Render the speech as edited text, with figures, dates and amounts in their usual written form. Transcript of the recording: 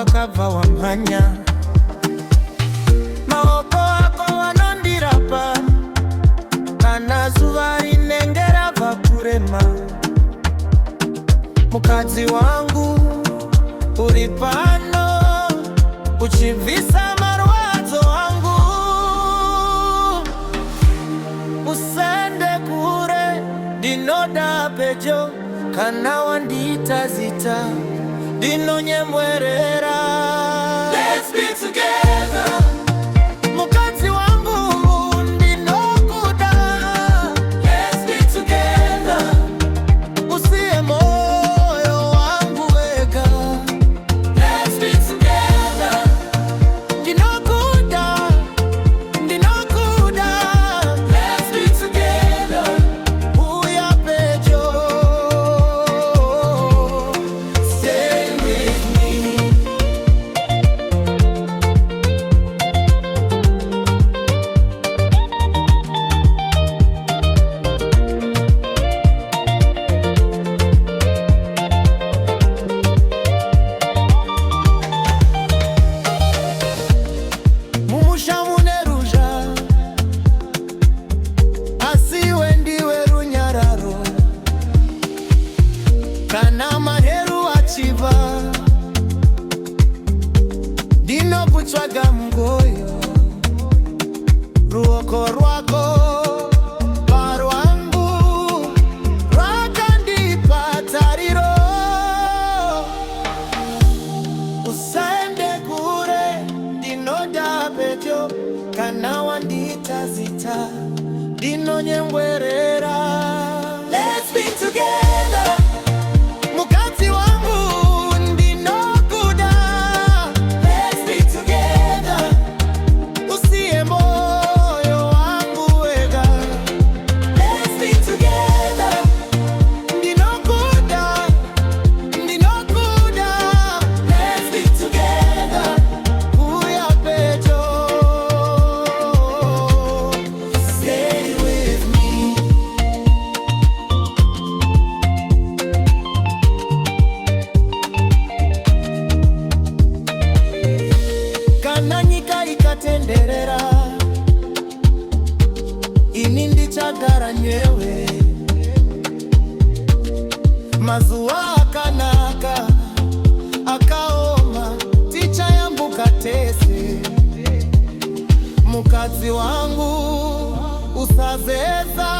wakava wamanya maoko ako wanondirapa kana zuva rinengera vakurema. Mukadzi wangu uri pano uchibvisa marwadzo angu, usende kure ndinoda pedyo kana wandita zita ndinonyemwerera. Let's be together. Mukadzi wangu ndinokuda. Let's be together. Usiye moyo wangu wega. Let's be together. Ndinokuda, ndinokuda. Let's be together. Uya pedyo. Stay with me. Mumusha muneruja asiwe ndiwe runyararo kana maheru achiva ndinokutsvaga mugoyo ruoko rwako parwangu rwakandipa tariro. Usaende kure ndinoda pedyo kana wandita zita ndinonyemwerera. Let's be together. Mukadzi wangu ndinokuda. Let's be together. Usiye moyo wangu wega. Let's be together. Ndinokuda, ndinokuda. Let's be together. Uya pedyo. Stay with me. Kana nyika ikatenderera ini ndichagara newe. Mazuva akanaka akaoma tichayambuka tese. Mukadzi wangu usazeza